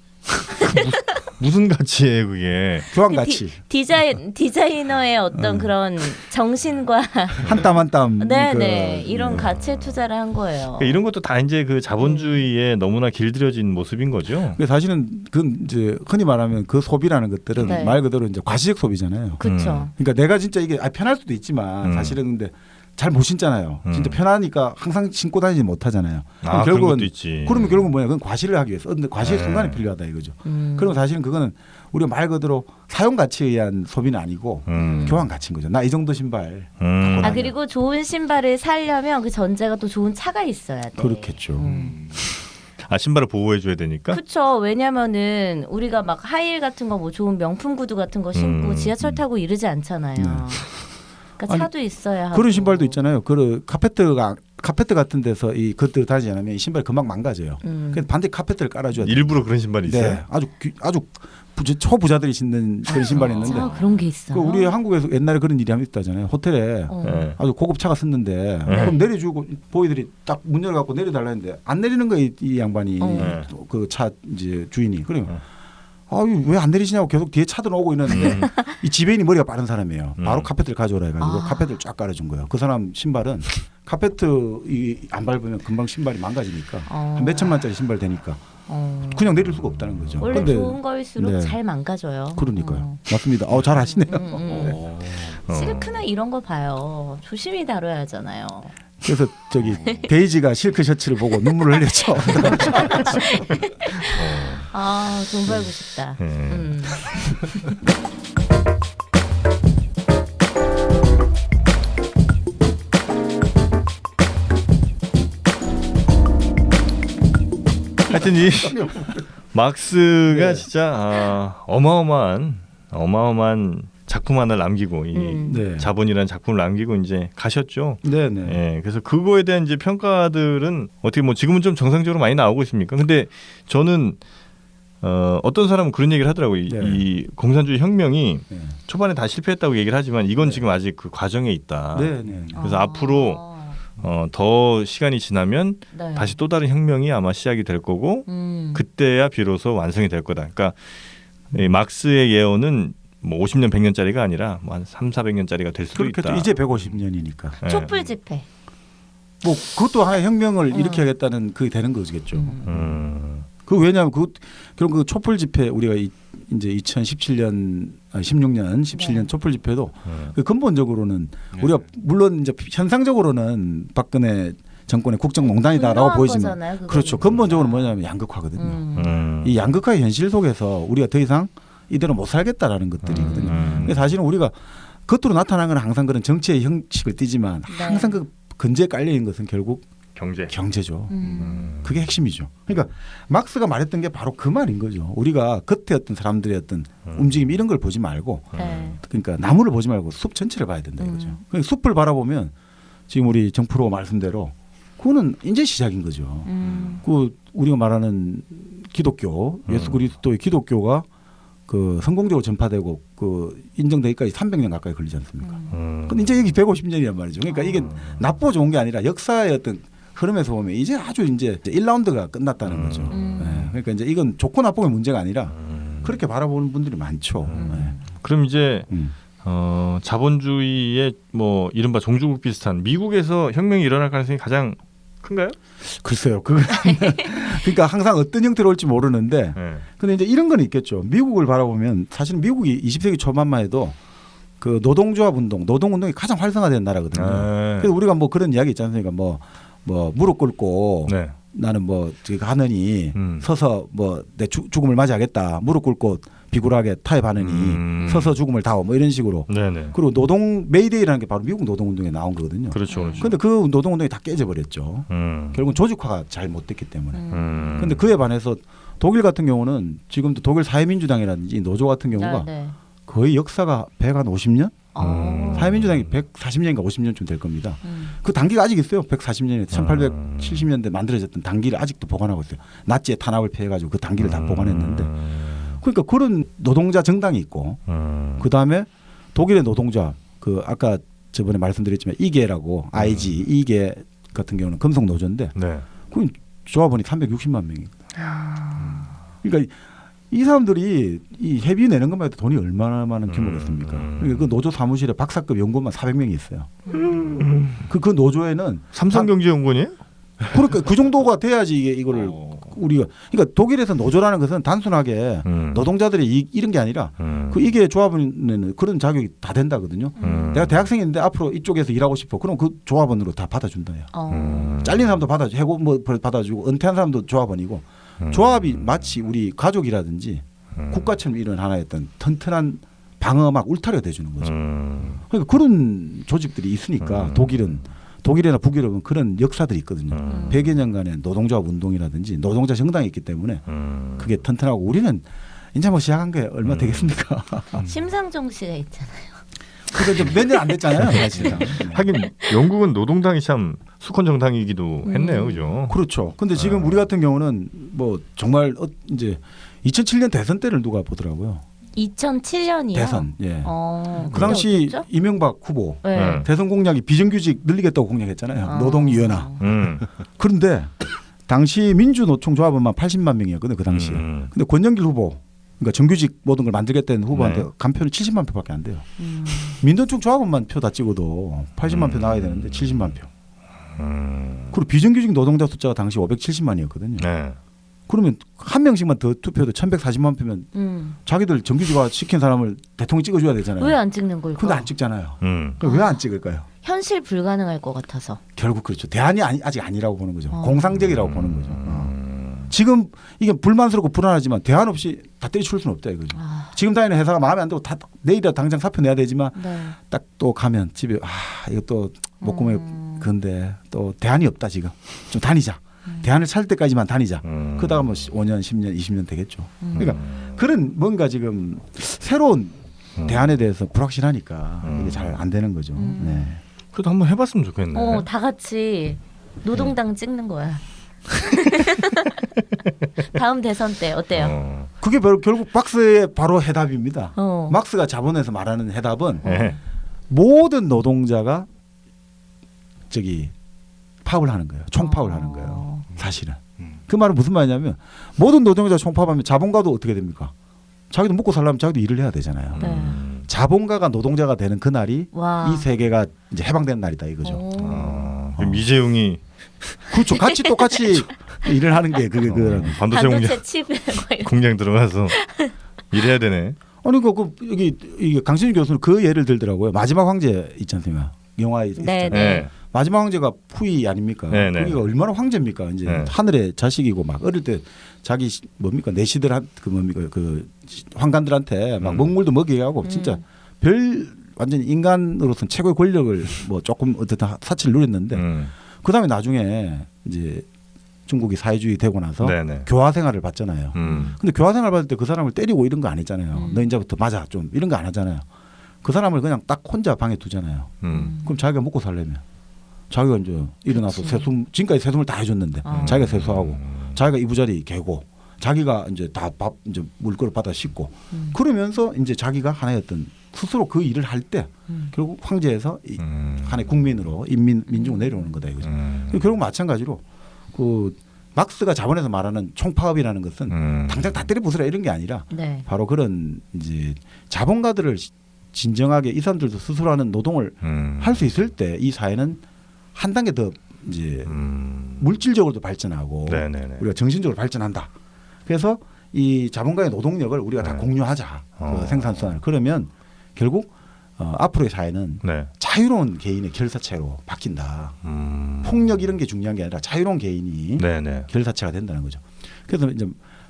무슨 가치예요, 그게? 교환 가치. 디자이너의 어떤 그런 정신과 한 땀 한 땀. 네네 이런 가치에 투자를 한 거예요. 그러니까 이런 것도 다 이제 그 자본주의에 너무나 길들여진 모습인 거죠. 사실은 그 이제 흔히 말하면 그 소비라는 것들은 말 그대로 이제 과시적 소비잖아요. 그렇죠. 그러니까 내가 진짜 이게 편할 수도 있지만 사실은 근데 잘 못 신잖아요. 진짜 편하니까 항상 신고 다니지 못하잖아요. 그럼 결국은 그러면 결국은 뭐냐? 그건 과시를 하기 위해서. 근데 과시의 순간이 필요하다 이거죠. 그럼 사실은 그거는 우리가 말 그대로 사용 가치에 의한 소비는 아니고 교환 가치인 거죠. 나 이 정도 신발. 그리고 좋은 신발을 사려면 그 전제가 또 좋은 차가 있어야 돼. 그렇겠죠. 신발을 보호해 줘야 되니까. 그렇죠. 왜냐면은 우리가 막 하이힐 같은 거 뭐 좋은 명품 구두 같은 거 신고 지하철 타고 이러지 않잖아요. 그러니까 차도 있어야 하고. 그런 신발도 있잖아요. 그 카페트 같은 데서 이 것들 다니지 않으면 이 신발 금방 망가져요. 그래서 반대 카페트를 깔아줘야 돼요. 일부러 그런 신발이 있어요. 네, 아주 초부자들이 신는 그런 신발이 있는데. 그런 게 있어. 우리 한국에서 옛날에 그런 일이 한번 있다잖아요. 호텔에 아주 고급 차가 섰는데 그럼 내려주고 보이들이 딱 문 열어갖고 내려달라 했는데 안 내리는 거예요. 이 양반이 그 차 이제 주인이. 그러면 왜 안 내리시냐고 계속 뒤에 차들 오고 있는데 이 지배인이 머리가 빠른 사람이에요. 바로 카페트를 가져오라 해가지고 카페트를 쫙 깔아준 거예요. 그 사람 신발은 카페트 안 밟으면 금방 신발이 망가지니까 한 몇 천만짜리 신발 되니까 그냥 내릴 수가 없다는 거죠. 원래 근데, 좋은 거일수록 잘 망가져요. 그러니까요. 맞습니다. 잘 아시네요. 실크나 이런 거 봐요. 조심히 다뤄야 하잖아요. 그래서 데이지가 실크 셔츠를 보고 눈물을 흘렸죠. 돈 벌고 싶다. 하여튼 이 막스가 진짜 어마어마한 작품 하나 남기고 이 자본이라는 작품을 남기고 이제 가셨죠. 네네. 예, 그래서 그거에 대한 이제 평가들은 어떻게 뭐 지금은 좀 정상적으로 많이 나오고 있습니까? 근데 저는 어떤 사람은 그런 얘기를 하더라고요. 이 공산주의 혁명이 초반에 다 실패했다고 얘기를 하지만 이건 지금 아직 그 과정에 있다. 그래서 앞으로 더 시간이 지나면 다시 또 다른 혁명이 아마 시작이 될 거고 그때야 비로소 완성이 될 거다. 그러니까 이 막스의 예언은 뭐 50년 100년짜리가 아니라 뭐 한 300~400년짜리가 될 수도 있다. 이제 150년이니까. 촛불 집회. 뭐 그것도 하나의 혁명을 일으켜야겠다는 그게 되는 거겠죠. 그 왜냐하면 그런 그 촛불 집회 우리가 이제 2017년 17년 촛불 집회도 그 근본적으로는 우리가 물론 이제 현상적으로는 박근혜 정권의 국정농단이다라고 보이지만 거잖아요, 그렇죠. 근본적으로 뭐냐면 양극화거든요. 이 양극화의 현실 속에서 우리가 더 이상 이대로 못 살겠다라는 것들이거든요. 사실은 우리가 겉으로 나타나는 건 항상 그런 정치의 형식을 띠지만 항상 그 근저에 깔려 있는 것은 결국 경제죠. 그게 핵심이죠. 그러니까 막스가 말했던 게 바로 그 말인 거죠. 우리가 겉에 어떤 사람들의 어떤 움직임 이런 걸 보지 말고 그러니까 나무를 보지 말고 숲 전체를 봐야 된다 이거죠. 그러니까 숲을 바라보면 지금 우리 정프로 말씀대로 그거는 이제 시작인 거죠. 그 우리가 말하는 기독교 예수 그리스도의 기독교가 그 성공적으로 전파되고 그 인정되기까지 300년 가까이 걸리지 않습니까? 근데 이제 여기 150년이란 말이죠. 그러니까 이게 나쁘고 좋은 게 아니라 역사의 어떤 흐름에서 보면 이제 아주 이제 1라운드가 끝났다는 거죠. 그러니까 이제 이건 좋고 나쁘고의 문제가 아니라 그렇게 바라보는 분들이 많죠. 그럼 이제 자본주의의 뭐 이른바 종주국 비슷한 미국에서 혁명이 일어날 가능성이 가장 큰가요? 글쎄요. 그러니까 항상 어떤 형태로 올지 모르는데 근데 이제 이런 건 있겠죠. 미국을 바라보면 사실은 미국이 20세기 초반만 해도 그 노동조합 운동, 노동운동이 가장 활성화된 나라거든요. 그래서 우리가 뭐 그런 이야기 있지 않습니까? 뭐 무릎 꿇고 나는 뭐 하느니 서서 뭐 내 죽음을 맞이하겠다. 무릎 꿇고 비굴하게 타협하느니 서서 죽음을 다오 뭐 이런 식으로. 그리고 노동 메이데이라는 게 바로 미국 노동운동에 나온 거거든요. 그렇죠. 그런데 그 노동운동이 다 깨져버렸죠. 결국은 조직화가 잘 못 됐기 때문에. 그런데 그에 반해서 독일 같은 경우는 지금도 독일 사회민주당이라든지 노조 같은 경우가 거의 역사가 150년? 사회민주당이 140년인가 50년쯤 될 겁니다. 그 단기가 아직 있어요. 140년에 1870년대 만들어졌던 단기를 아직도 보관하고 있어요. 나치의 탄압을 피해가지고 그 단기를 다 보관했는데 그러니까 그런 노동자 정당이 있고 그다음에 독일의 노동자 그 아까 저번에 말씀드렸지만 이계라고 IG 이계 같은 경우는 금속 노조인데 그 조합원이 360만 명이거든요. 그러니까 이 사람들이 이 회비 내는 것만 해도 돈이 얼마나 많은 규모겠습니까? 그러니까 그 노조 사무실에 박사급 연구원만 400명이 있어요. 그 노조에는 삼성경제연구원이에요? 그러니까 그 정도가 돼야지 이거를 우리가 그러니까 독일에서 노조라는 것은 단순하게 노동자들의 이익 이런 게 아니라 그 이게 조합원에는 그런 자격이 다 된다거든요. 내가 대학생인데 앞으로 이쪽에서 일하고 싶어. 그럼 그 조합원으로 다 받아준다요. 잘린 사람도 받아주고 해고 뭐 받아주고 은퇴한 사람도 조합원이고 조합이 마치 우리 가족이라든지 국가처럼 이런 하나의 어떤 튼튼한 방어막 울타리가 돼주는 거죠. 그러니까 그런 조직들이 있으니까 독일이나 북유럽은 그런 역사들이 있거든요. 100여 년간의 노동조합 운동이라든지 노동자 정당이 있기 때문에 그게 튼튼하고 우리는 이제 뭐 시작한 게 얼마 되겠습니까? 심상정 씨가 있잖아요. 그래서 몇 년 안 됐잖아요. 사실. 하긴 영국은 노동당이 참 수권 정당이기도 했네요, 그죠? 그렇죠. 근데 지금 우리 같은 경우는 뭐 정말 이제 2007년 대선 때를 누가 보더라고요. 2007년이요? 대선. 예. 그 당시 어땠죠? 이명박 후보 대선 공약이 비정규직 늘리겠다고 공약했잖아요. 노동위원화. 그런데 당시 민주노총 조합원만 80만 명이었거든요. 그 당시에. 근데 권영길 후보 그러니까 정규직 모든 걸 만들겠다는 후보한테 간표는 70만 표밖에 안 돼요. 민노총 조합원만 표 다 찍어도 80만 표 나와야 되는데 70만 표. 그리고 비정규직 노동자 숫자가 당시 570만이었거든요. 그러면 한 명씩만 더 투표도 1140만 표면 자기들 정규직화 시킨 사람을 대통령 찍어줘야 되잖아요. 왜 안 찍는 걸까? 근데 안 찍잖아요. 왜 안 찍을까요? 현실 불가능할 것 같아서. 결국 그렇죠. 대안이 아직 아니라고 보는 거죠. 공상적이라고 보는 거죠. 지금 이게 불만스럽고 불안하지만 대안 없이 다 때려칠 수는 없다 이거죠. 지금 다니는 회사가 마음에 안 들고 다 내일이라도 당장 사표 내야 되지만 딱 또 가면 집에 이거 또 목구멍에 근데 또 대안이 없다 지금 좀 다니자. 대안을 찾을 때까지만 다니자. 그러다가 뭐 5년, 10년, 20년 되겠죠. 그러니까 그런 뭔가 지금 새로운 대안에 대해서 불확실하니까 이게 잘 안 되는 거죠. 네. 그래도 한번 해봤으면 좋겠네. 다 같이 노동당 찍는 거야. 다음 대선 때 어때요? 그게 바로 결국 막스의 바로 해답입니다. 막스가 자본에서 말하는 해답은 모든 노동자가 저기 파업을 하는 거예요. 총파업을 하는 거예요. 사실은. 그 말은 무슨 말이냐면 모든 노동자 총파업하면 자본가도 어떻게 됩니까? 자기도 먹고 살려면 자기도 일을 해야 되잖아요. 자본가가 노동자가 되는 그 날이 이 세계가 이제 해방되는 날이다 이거죠. 이재용이 그렇죠. 같이 똑같이 일을 하는 게 그게 반도체 칩 공장 들어가서 일해야 되네. 아니 그 여기 강신주 교수는 그 예를 들더라고요. 마지막 황제 있지 않습니까? 영화에 있잖아요. 네. 마지막 황제가 푸이 아닙니까? 푸이가 얼마나 황제입니까? 이제 하늘의 자식이고 막 어릴 때 자기 뭡니까 내시들한 그 뭡니까 그 황관들한테 막 먹물도 먹이게 하고 진짜 별 완전 인간으로서는 최고의 권력을 뭐 조금 어쨌든 사치를 누렸는데 그다음에 나중에 이제 중국이 사회주의 되고 나서 교화 생활을 받잖아요. 근데 교화 생활 받을 때 그 사람을 때리고 이런 거 안 했잖아요. 너 이제부터 맞아 좀 이런 거 안 하잖아요. 그 사람을 그냥 딱 혼자 방에 두잖아요. 그럼 자기가 먹고 살려면 자기가 이제 일어나서 세수 지금까지 세수를 다 해줬는데 자기가 세수하고 자기가 이부자리 개고 자기가 이제 다 밥 이제 물그릇 받아 씻고 그러면서 이제 자기가 하나의 어떤 스스로 그 일을 할 때 결국 황제에서 하나의 국민으로 민중으로 내려오는 거다 이거죠. 결국 마찬가지로 그 막스가 자본에서 말하는 총파업이라는 것은 당장 다 때려 부수라 이런 게 아니라 바로 그런 이제 자본가들을 진정하게 이 사람들도 스스로 하는 노동을 할 수 있을 때 이 사회는 한 단계 더 이제 물질적으로도 발전하고 우리가 정신적으로 발전한다. 그래서 이 자본가의 노동력을 우리가 다 공유하자. 그 생산성을. 그러면 결국 앞으로의 사회는 자유로운 개인의 결사체로 바뀐다. 폭력 이런 게 중요한 게 아니라 자유로운 개인이 결사체가 된다는 거죠. 그래서 이제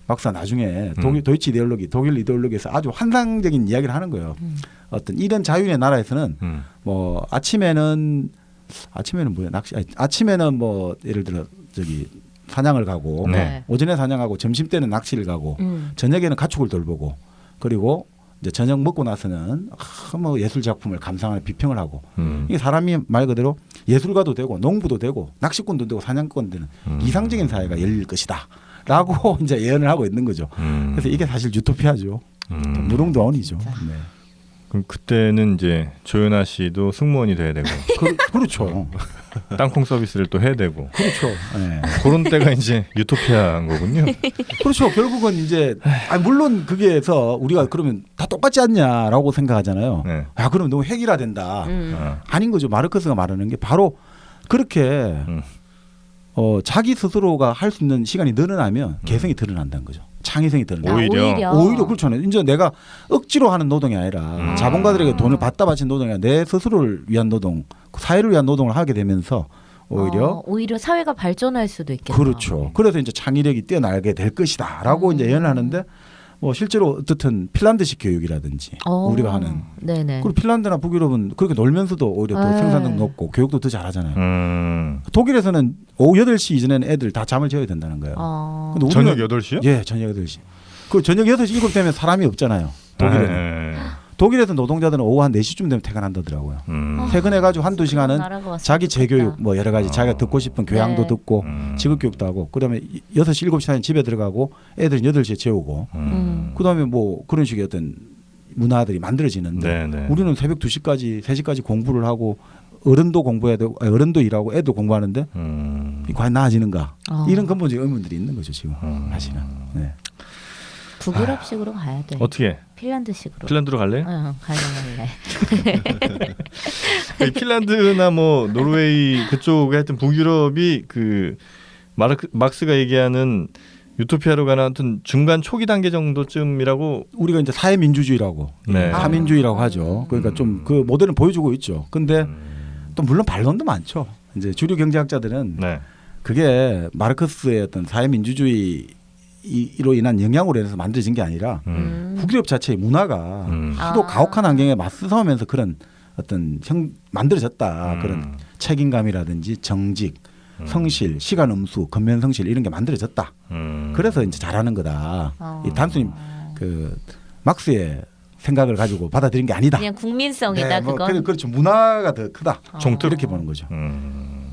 막상 나중에 도이치 이데올로기, 독일 이데올로기에서 아주 환상적인 이야기를 하는 거예요. 어떤 이런 자유의 나라에서는 뭐 아침에는 뭐야 낚시 아침에는 뭐 예를 들어 저기 사냥을 가고 오전에 사냥하고 점심 때는 낚시를 가고 저녁에는 가축을 돌보고 그리고 이제 저녁 먹고 나서는 뭐 예술 작품을 감상하는 비평을 하고 이게 사람이 말 그대로 예술가도 되고 농부도 되고 낚시꾼도 되고 사냥꾼도 되는 이상적인 사회가 열릴 것이다라고 이제 예언을 하고 있는 거죠. 그래서 이게 사실 유토피아죠. 무릉도원이죠. 네. 그럼 그때는 이제 조연아 씨도 승무원이 돼야 되고 그렇죠. 땅콩 서비스를 또 해야 되고 그렇죠. 네. 그런 때가 이제 유토피아인 거군요. 그렇죠. 결국은 이제 물론 거기에서 우리가 그러면 다 똑같지 않냐라고 생각하잖아요. 야 그럼 너무 획일화된다. 아닌 거죠. 마르크스가 말하는 게 바로 그렇게 자기 스스로가 할 수 있는 시간이 늘어나면 개성이 드러난다는 거죠. 창의성이 드러나. 오히려 그렇잖아요. 이제 내가 억지로 하는 노동이 아니라 자본가들에게 돈을 받다 바친 노동이 아니라 내 스스로를 위한 노동, 사회를 위한 노동을 하게 되면서 오히려 사회가 발전할 수도 있겠네요. 그렇죠. 그래서 이제 창의력이 뛰어나게 될 것이다라고 이제 예언을 하는데 뭐 실제로 어떻든 핀란드식 교육이라든지 우리가 하는 그리고 핀란드나 북유럽은 그렇게 놀면서도 오히려 더 생산력 높고 교육도 더 잘하잖아요. 독일에서는 오후 8시 이전에는 애들 다 잠을 재워야 된다는 거예요. 근데 저녁 8시요? 예, 저녁 8시. 그 저녁 8시 7시 되면 사람이 없잖아요. 독일에는. 독일에서 노동자들은 오후 한 4시쯤 되면 퇴근한다더라고요. 퇴근해가지고 한두 시간은 자기 재교육 뭐 여러 가지 자기가 듣고 싶은 교양도 듣고 직업교육도 하고 그다음에 6시 7시 사이에 집에 들어가고 애들은 8시에 재우고 그다음에 뭐 그런 식의 어떤 문화들이 만들어지는데 우리는 새벽 2시까지 3시까지 공부를 하고 어른도 공부해야 되고 어른도 일하고 애도 공부하는데 과연 나아지는가 이런 근본적인 의문들이 있는 거죠 지금 사실은. 네. 북유럽식으로 가야 돼. 어떻게? 핀란드식으로. 핀란드로 갈래? 갈래. 핀란드나 뭐 노르웨이 그쪽에 하여튼 북유럽이 그 막스가 얘기하는 유토피아로 가는 하여튼 중간 초기 단계 정도쯤이라고 우리가 이제 사회민주주의라고 사민주의라고 하죠. 그러니까 좀 그 모델은 보여주고 있죠. 근데 또 물론 반론도 많죠. 이제 주류 경제학자들은 그게 마르크스의 어떤 사회민주주의 이로 인한 영향으로 인해서 만들어진 게 아니라 북유럽 자체의 문화가 하도 가혹한 환경에 맞서면서 그런 어떤 만들어졌다. 그런 책임감이라든지 정직 성실, 시간 음수, 근면 성실 이런 게 만들어졌다. 그래서 이제 잘하는 거다. 이 단순히 그 막스의 생각을 가지고 받아들인 게 아니다. 그냥 국민성이다. 뭐 그건. 그렇죠. 문화가 더 크다. 종특 이렇게 보는 거죠.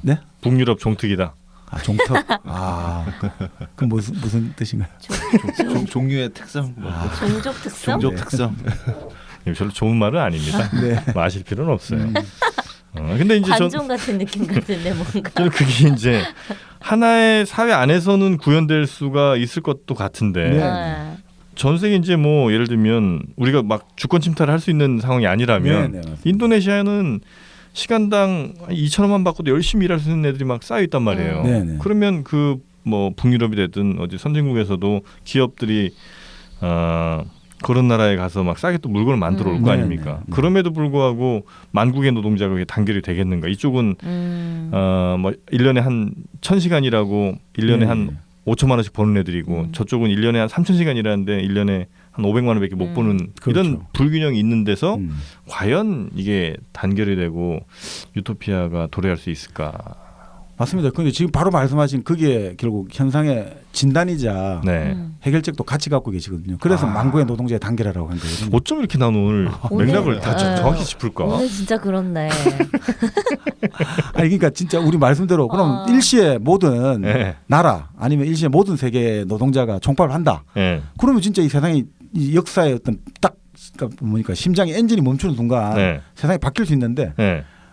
네? 북유럽 종특이다. 종특. 그 무슨 뜻인가요? 종류의 특성. 종족 특성. 종족 특성. 별로 좋은 말은 아닙니다. 네. 마실 필요는 없어요. 근데 이제 관종 같은 느낌 같은데 뭔가. 저는 그게 이제 하나의 사회 안에서는 구현될 수가 있을 것도 같은데 네. 전 세계 이제 뭐 예를 들면 우리가 막 주권 침탈을 할 수 있는 상황이 아니라면 네, 인도네시아는 시간당 2,000원만 받고도 열심히 일할 수 있는 애들이 막 쌓여 있단 말이에요. 네. 그러면 그 뭐 북유럽이 되든 어디 선진국에서도 기업들이 그런 나라에 가서 막 싸게 또 물건을 만들어 올 거 아닙니까? 그럼에도 불구하고 만국의 노동자가 그게 단결이 되겠는가? 이쪽은 뭐 1년에 한 1,000시간이라고 1년에 한 5천만 원씩 버는 애들이고 저쪽은 1년에 한 3,000시간 일하는데 1년에 한 500만 원밖에 못 버는 그렇죠. 이런 불균형이 있는 데서 과연 이게 단결이 되고 유토피아가 도래할 수 있을까? 맞습니다. 그런데 지금 바로 말씀하신 그게 결국 현상의 진단이자 해결책도 같이 갖고 계시거든요. 그래서 만국의 노동자의 단결하라고 한 거거든요. 어쩜 이렇게 나는 오늘 맥락을 다 정확히 짚을까? 오늘 진짜 그렇네. 아니 그러니까 진짜 우리 말씀대로 그럼 일시에 모든 나라 아니면 일시에 모든 세계 노동자가 총파업을 한다. 그러면 진짜 이 세상이 이 역사의 어떤 딱 그러니까 뭐니까 심장의 엔진이 멈추는 순간 세상이 바뀔 수 있는데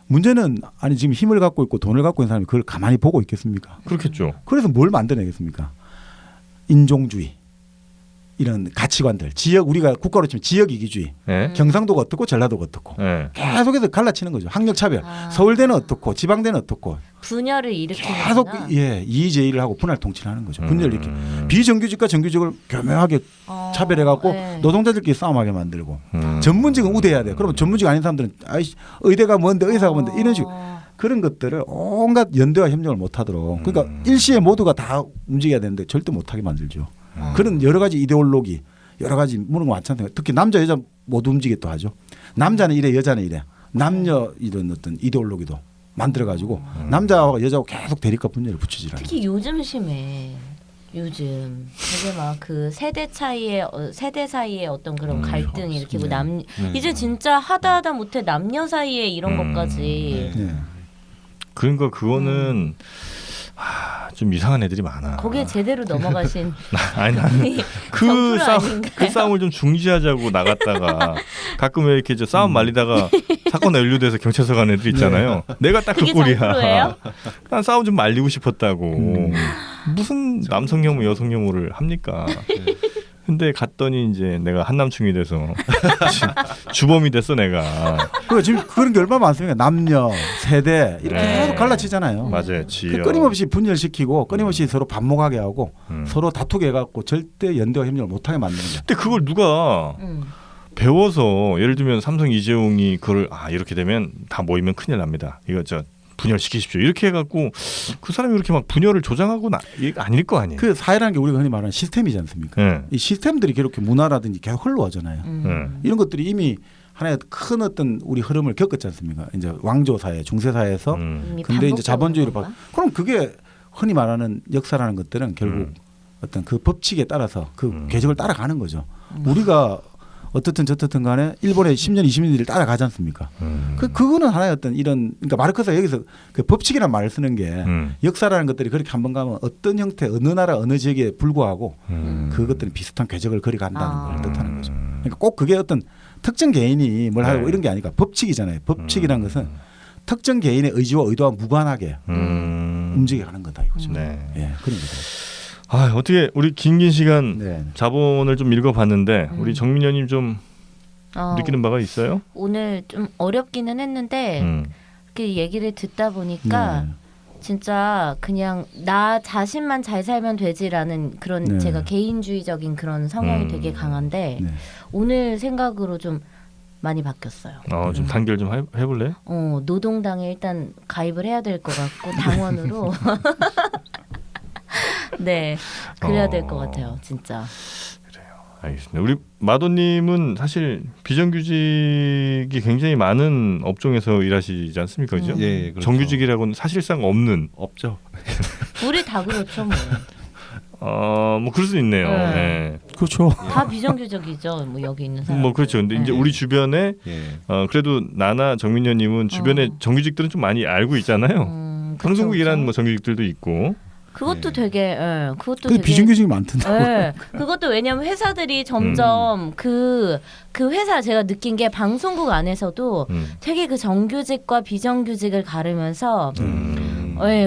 문제는 아니 지금 힘을 갖고 있고 돈을 갖고 있는 사람이 그걸 가만히 보고 있겠습니까? 그렇겠죠. 그래서 뭘 만들어내겠습니까? 인종주의 이런 가치관들, 지역 우리가 국가로 치면 지역 이기주의, 경상도가 어떻고 전라도가 어떻고 계속해서 갈라치는 거죠. 학력 차별, 서울대는 어떻고 지방대는 어떻고 분열을 일으키는 계속 이의제의를 하고 분할 통치를 하는 거죠. 분열을 일으키 비정규직과 정규직을 교묘하게 차별해갖고 노동자들끼리 싸움하게 만들고 전문직은 우대해야 돼. 그러면 전문직 아닌 사람들은 아이씨 의대가 뭔데 의사가 뭔데 이런 식 그런 것들을 온갖 연대와 협력을 못하도록 그러니까 일시에 모두가 다 움직여야 되는데 절대 못하게 만들죠. 그런 여러 가지 이데올로기 여러 가지 무는 거 많잖아요. 특히 남자 여자 모두 움직이게 또 하죠. 남자는 이래 여자는 이래 남녀 이런 어떤 이데올로기도 만들어가지고 남자와 여자하고 계속 대립과 분열을 붙이지라. 특히 요즘 심해. 요즘 되게 막 그 세대 사이에 어떤 그런 갈등이 이렇게 이제 진짜 하다 못해 남녀 사이에 이런 것까지. 그러니까 그거는 좀 이상한 애들이 많아. 거기에 제대로 넘어가신. 아니 나는 그 싸움을 좀 중지하자고 나갔다가 가끔 왜 이렇게 싸움 말리다가 사건에 연루돼서 경찰서 가는 애들 있잖아요. 내가 딱 그 꼴이야. 난 싸움 좀 말리고 싶었다고. 무슨 남성 혐오 여성 혐오를 합니까? 근데 갔더니 이제 내가 한남충이 돼서 주범이 됐어 내가. 그 지금 그런 게 얼마나 많습니까? 남녀, 세대 이렇게 계속 갈라치잖아요. 맞아요, 지역. 끊임없이 분열시키고 끊임없이 서로 반목하게 하고 서로 다투게 해갖고 절대 연대와 협력을 못하게 만드는 거예요. 근데 그걸 누가 배워서 예를 들면 삼성 이재용이 그걸 이렇게 되면 다 모이면 큰일 납니다. 이거 분열시키십시오. 이렇게 해갖고 그 사람이 이렇게 막 분열을 조장하고 이게 아닐 거 아니에요. 그 사회라는 게 우리가 흔히 말하는 시스템이지 않습니까? 이 시스템들이 이렇게 문화라든지 계속 흘러오잖아요. 이런 것들이 이미 하나의 큰 어떤 우리 흐름을 겪었지 않습니까? 이제 왕조 사회, 중세 사회에서 근데 이제 자본주의로 그럼 그게 흔히 말하는 역사라는 것들은 결국 어떤 그 법칙에 따라서 그 궤적을 따라가는 거죠. 우리가 어떻든 저떻든 간에 일본의 10년 20년을 따라가지 않습니까? 그거는 하나의 어떤 이런 그러니까 마르크스가 여기서 그 법칙이라는 말을 쓰는 게 역사라는 것들이 그렇게 한번 가면 어떤 형태 어느 나라 어느 지역에 불구하고 그것들은 비슷한 궤적을 그려간다는 걸 뜻하는 거죠. 그러니까 꼭 그게 어떤 특정 개인이 뭘 하고 이런 게 아니라 법칙이잖아요. 법칙이라는 것은 특정 개인의 의지와 의도와 무관하게 움직여가는 거다 이거죠. 그런 거죠. 어떻게 우리 긴 시간 자본을 좀 읽어봤는데 우리 정민여님 좀 느끼는 바가 있어요? 오늘 좀 어렵기는 했는데 이렇게 얘기를 듣다 보니까 진짜 그냥 나 자신만 잘 살면 되지라는 그런 제가 개인주의적인 그런 성향이 되게 강한데 오늘 생각으로 좀 많이 바뀌었어요. 좀 단결 좀 해볼래? 노동당에 일단 가입을 해야 될 것 같고 당원으로. 네, 그래야 될 것 같아요, 진짜. 그래요. 알겠습니다. 우리 마도님은 사실 비정규직이 굉장히 많은 업종에서 일하시지 않습니까, 그죠? 예, 그렇죠. 정규직이라고는 사실상 없죠. 우리 다 그렇죠, 뭐. 뭐 그럴 수 있네요. 네. 네. 그렇죠. 다 비정규직이죠. 뭐 여기 있는 사람. 뭐 그렇죠. 근데 이제 우리 주변에 그래도 나나 정민여님은 주변에 정규직들은 좀 많이 알고 있잖아요. 방송국 일하는 뭐 정규직들도 있고. 그것도 되게, 그것도 근데 되게 비정규직이 많던데. 그것도 왜냐면 회사들이 점점 그 회사 제가 느낀 게 방송국 안에서도 되게 그 정규직과 비정규직을 가르면서.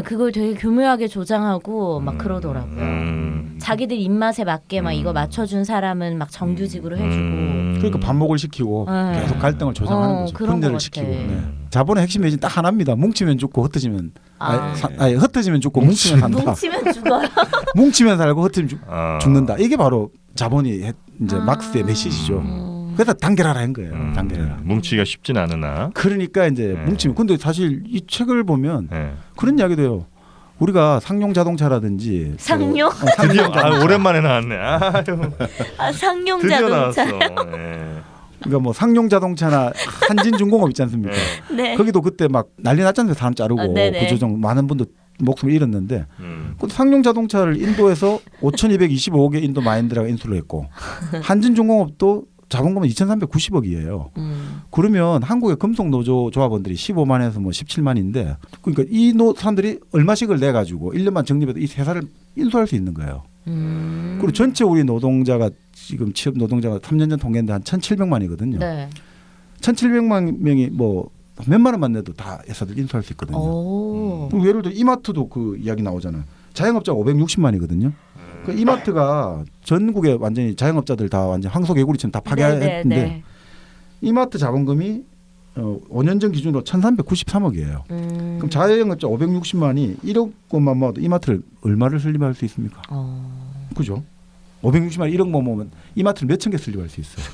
그걸 되게 교묘하게 조장하고 막 그러더라고요. 자기들 입맛에 맞게 막 이거 맞춰준 사람은 막 정규직으로 해주고. 그러니까 반목을 시키고 계속 갈등을 조장하는 거죠. 분열을 시키고. 네. 자본의 핵심 매진 딱 하나입니다. 뭉치면 죽고 흩어지면 흩어지면 죽고 뭉치면 산다. 뭉치면 죽어요. 뭉치면 살고 흩어지면 죽는다. 이게 바로 자본이 이제 막스의 메시지죠. 그래서 단결하라는 거예요. 단결하라. 뭉치기가 쉽진 않으나. 그러니까 이제 뭉치면. 근데 사실 이 책을 보면 그런 이야기도 해요. 우리가 상용 자동차라든지 상용? 드디어 오랜만에 나왔네. 상용 드디어 자동차. 나왔어. 그러니까 뭐 상용 자동차나 한진중공업 있지 않습니까? 네. 거기도 그때 막 난리 났지 않습니까? 사람 자르고 구조정 많은 분들 목숨을 잃었는데 그 상용 자동차를 인도에서 5,225억에 인도 마인드라가 인수를 했고 한진중공업도 자본금은 2,390억이에요. 그러면 한국의 금속노조 조합원들이 15만에서 뭐 17만인데 그러니까 이 사람들이 얼마씩을 내 가지고 1년만 적립해도 이 회사를 인수할 수 있는 거예요. 그리고 전체 우리 노동자가 지금 취업 노동자가 3년 전 통계인데 한 1,700만이거든요. 네. 1,700만 명이 뭐 몇만 원만 내도 다 회사들 인수할 수 있거든요. 예를 들어 이마트도 그 이야기 나오잖아요. 자영업자가 560만이거든요. 그 이마트가 전국에 완전히 자영업자들 다 완전 황소개구리처럼 다 파괴했는데 이마트 자본금이 5년 전 기준으로 1,393억이에요. 그럼 자영업자 560만이 1억 원만 모아도 이마트를 얼마를 설립할 수 있습니까? 그죠? 560만 1억 모으면 이마트를 몇천 개 설립할 수 있어요.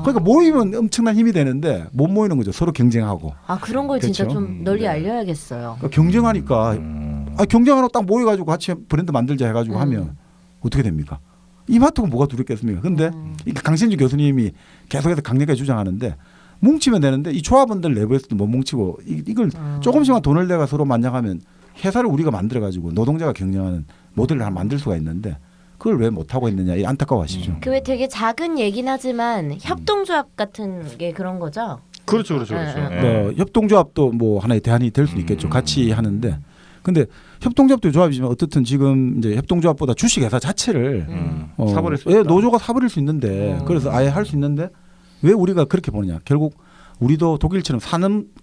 그러니까 모이면 엄청난 힘이 되는데 못 모이는 거죠. 서로 경쟁하고. 그런 걸 그렇죠? 진짜 좀 널리 알려야겠어요. 그러니까 경쟁하니까 경쟁하러 딱 모여가지고 같이 브랜드 만들자 해가지고 하면 어떻게 됩니까? 이마트가 뭐가 두렵겠습니까? 근데 강신주 교수님이 계속해서 강력하게 주장하는데 뭉치면 되는데 이 조합원들 내부에서도 못 뭉치고 이걸 조금씩만 돈을 내가 서로 만장하면 회사를 우리가 만들어가지고 노동자가 경쟁하는 모델을 하나 만들 수가 있는데 그걸 왜 못하고 있느냐 이 안타까워하시죠. 그 왜 되게 작은 얘긴 하지만 협동조합 같은 게 그런 거죠? 그렇죠. 협동조합도 뭐 하나의 대안이 될 수 있겠죠. 같이 하는데 근데 협동조합도 조합이지만 어떻든 지금 이제 협동조합보다 주식회사 자체를 사버릴 수 있다. 노조가 사버릴 수 있는데 그래서 아예 할 수 있는데 왜 우리가 그렇게 보느냐. 결국 우리도 독일처럼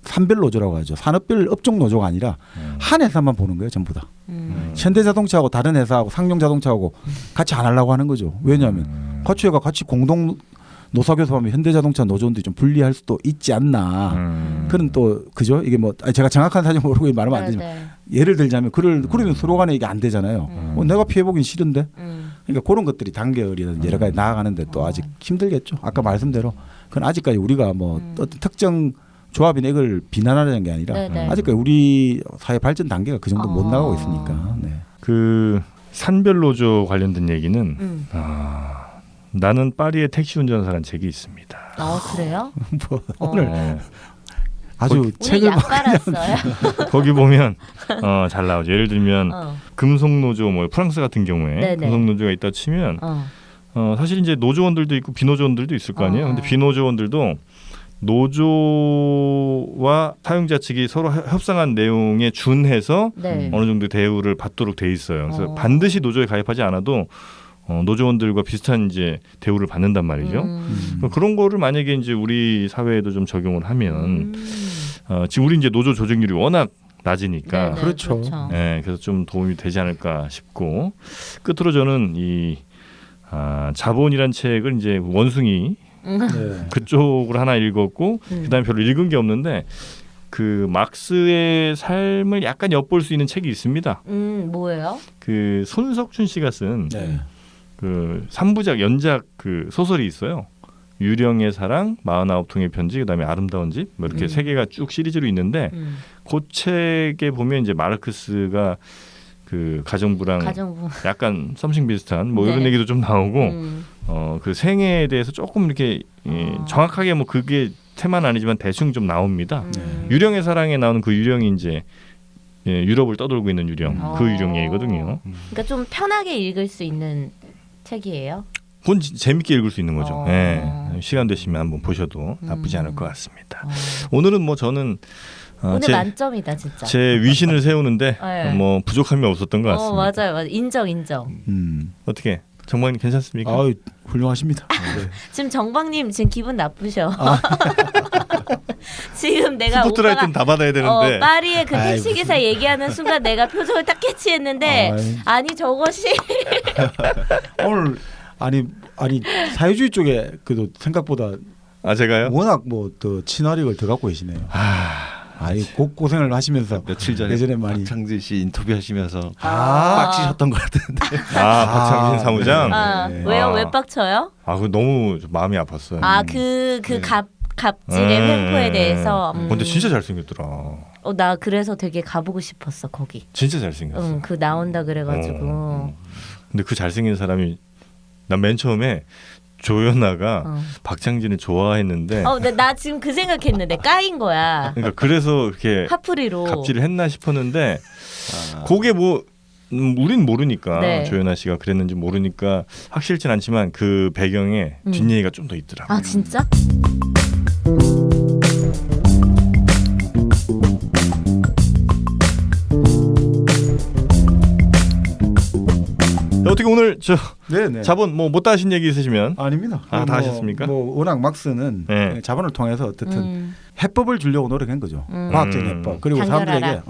산별 노조라고 하죠. 산업별 업종 노조가 아니라 한 회사만 보는 거예요. 전부 다. 현대자동차하고 다른 회사하고 상용자동차하고 같이 안 하려고 하는 거죠. 왜냐하면 같이 공동 노사교섭하면 현대자동차 노조원들이 좀 불리할 수도 있지 않나. 그런 또 그죠? 이게 뭐 제가 정확한 사실 모르고 말하면 안 되지만 예를 들자면 그러면 서로 간에 이게 안 되잖아요. 내가 피해보긴 싫은데. 그러니까 그런 것들이 단계이든 여러 가지 나아가는데 또 아직 힘들겠죠. 아까 말씀대로 그건 아직까지 우리가 뭐 어떤 특정 조합이나 이걸 비난하는 게 아니라 아직까지 우리 사회 발전 단계가 그 정도 못 나가고 있으니까. 네. 그 산별 노조 관련된 얘기는 나는 파리의 택시 운전사라는 책이 있습니다. 그래요? 뭐 오늘 아주 책을 약 깔았어요. 거기 보면 잘 나오죠. 예를 들면 금속노조 뭐 프랑스 같은 경우에 금속노조가 있다 치면 사실 이제 노조원들도 있고 비노조원들도 있을 거 아니에요. 근데 비노조원들도 노조와 사용자 측이 서로 협상한 내용에 준해서 어느 정도 대우를 받도록 돼 있어요. 그래서 반드시 노조에 가입하지 않아도 노조원들과 비슷한 이제 대우를 받는단 말이죠. 그런 거를 만약에 이제 우리 사회에도 좀 적용을 하면 지금 우리 이제 노조 조직률이 워낙 낮으니까 그렇죠. 네, 그래서 좀 도움이 되지 않을까 싶고 끝으로 저는 이 자본이란 책을 이제 원숭이 그쪽을 하나 읽었고 그다음에 별로 읽은 게 없는데 그 막스의 삶을 약간 엿볼 수 있는 책이 있습니다. 뭐예요? 그 손석춘 씨가 쓴 그 3부작 연작 그 소설이 있어요. 유령의 사랑, 49통의 편지, 그다음에 아름다운 집, 뭐 이렇게 세 개가 쭉 시리즈로 있는데 그 책에 보면 이제 마르크스가 그 가정부랑 약간 썸씽 비슷한 뭐 이런 얘기도 좀 나오고 그 생애에 대해서 조금 이렇게 정확하게 뭐 그게 테마는 아니지만 대충 좀 나옵니다. 유령의 사랑에 나오는 그 유령이 이제 유럽을 떠돌고 있는 유령, 그 유령 얘기거든요. 그러니까 좀 편하게 읽을 수 있는 책이에요. 그건 재밌게 읽을 수 있는 거죠. 시간 되시면 한번 보셔도 나쁘지 않을 것 같습니다. 오늘은 뭐 저는 오늘 만점이다 진짜. 제 위신을 세우는데 뭐 부족함이 없었던 것 같습니다. 맞아요. 인정. 어떻게 정방님 괜찮습니까? 훌륭하십니다. 네. 지금 정방님 지금 기분 나쁘셔. 지금 내가 스포트라이트는 다 받아야 되는데 파리의 그 택시기사 얘기하는 순간 내가 표정을 딱 캐치했는데 아니 저것이 오늘 아니 사회주의 쪽에 그래도 생각보다 제가요? 워낙 뭐 더 친화력을 더 갖고 계시네요. 고생을 하시면서 며칠 전에 예전에 많이 박창진 씨 인터뷰하시면서 빡치셨던 것 같은데. 박창진 사무장. 왜요? 왜 빡쳐요? 그 너무 마음이 아팠어요. 갑질의 횡포에 대해서. 근데 진짜 잘생겼더라. 나 그래서 되게 가보고 싶었어 거기. 진짜 잘생겼어. 그 나온다 그래가지고. 근데 그 잘생긴 사람이 난 맨 처음에 조연아가 박창진을 좋아했는데. 근데 나 지금 그 생각했는데 까인 거야. 그러니까 그래서 이렇게 파프리로 갑질을 했나 싶었는데 그게 뭐 우린 모르니까 조연아 씨가 그랬는지 모르니까 확실진 않지만 그 배경에 뒷얘기가 좀 더 있더라고요. 진짜? 어떻게 오늘 네네. 자본 뭐 못다 하신 얘기 있으시면 아닙니다. 다 하셨습니까? 워낙 막스는 자본을 통해서 어쨌든 해법을 주려고 노력한 거죠. 과학적인 해법. 그리고 사람들에게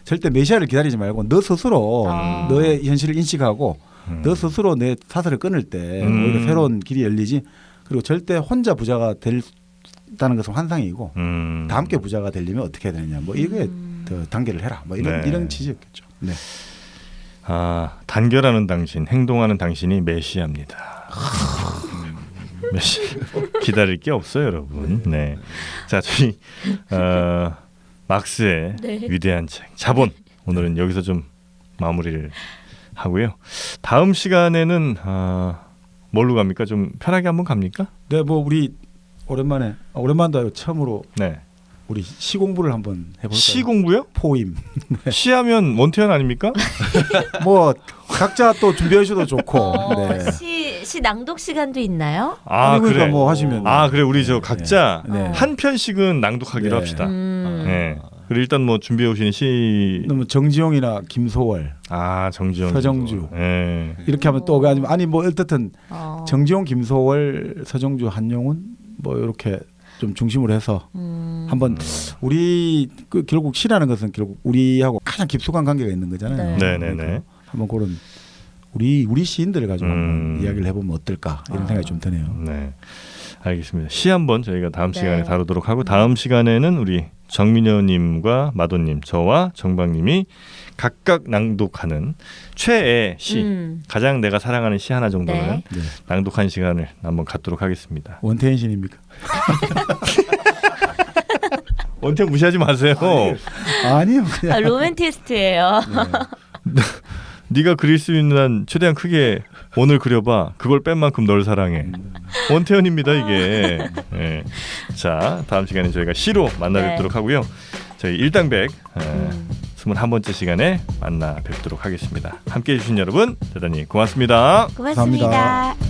절대 메시아를 기다리지 말고 너 스스로 너의 현실을 인식하고 너 스스로 내 사슬을 끊을 때 오히려 새로운 길이 열리지. 그리고 절대 혼자 부자가 된다는 것은 환상이고 다 함께 부자가 되려면 어떻게 해야 되느냐. 뭐 이게 더 단계를 해라. 뭐 이런 취지였겠죠. 네. 단결하는 당신, 행동하는 당신이 메시아입니다. 메시 기다릴 게 없어요, 여러분. 네. 자, 저희 막스의 위대한 책 자본 오늘은 여기서 좀 마무리를 하고요. 다음 시간에는 뭘로 갑니까? 좀 편하게 한번 갑니까? 네, 뭐 우리 오랜만도 아니고 처음으로 우리 시 공부를 한번 해볼까요? 시 공부요? 포임. 시하면 원태현 아닙니까? 뭐 각자 또 준비해 주셔도 좋고. 시 낭독 시간도 있나요? 그러니까 뭐 하시면. 그래 우리 각자 한 편씩은 낭독하기로 합시다. 네. 그리고 일단 뭐 준비해 오신 시. 뭐 정지용이나 김소월. 정지용. 서정주. 이렇게 하면 또 아니 뭐 어쨌든 정지용, 김소월, 서정주, 한용운 뭐 이렇게. 좀 중심으로 해서 한번 우리 결국 시라는 것은 결국 우리하고 가장 깊숙한 관계가 있는 거잖아요. 네네네. 한번 그런 우리 시인들을 가지고 한번 이야기를 해보면 어떨까 이런 생각이 좀 드네요. 네, 알겠습니다. 시 한번 저희가 다음 시간에 다루도록 하고 다음 시간에는 우리 정민여님과 마도님, 저와 정박님이 각각 낭독하는 최애 시, 가장 내가 사랑하는 시 하나 정도는 낭독한 시간을 한번 갖도록 하겠습니다. 원태인 신입니까? 원태인 무시하지 마세요. 아니요. 로맨티스트예요. 네가 그릴 수 있는 한 최대한 크게 원을 그려봐. 그걸 뺀 만큼 널 사랑해. 원태현입니다 이게. 자, 다음 시간에 저희가 시로 만나 뵙도록 하고요. 저희 일당백 21번째 시간에 만나 뵙도록 하겠습니다. 함께해 주신 여러분 대단히 고맙습니다. 고맙습니다. 감사합니다.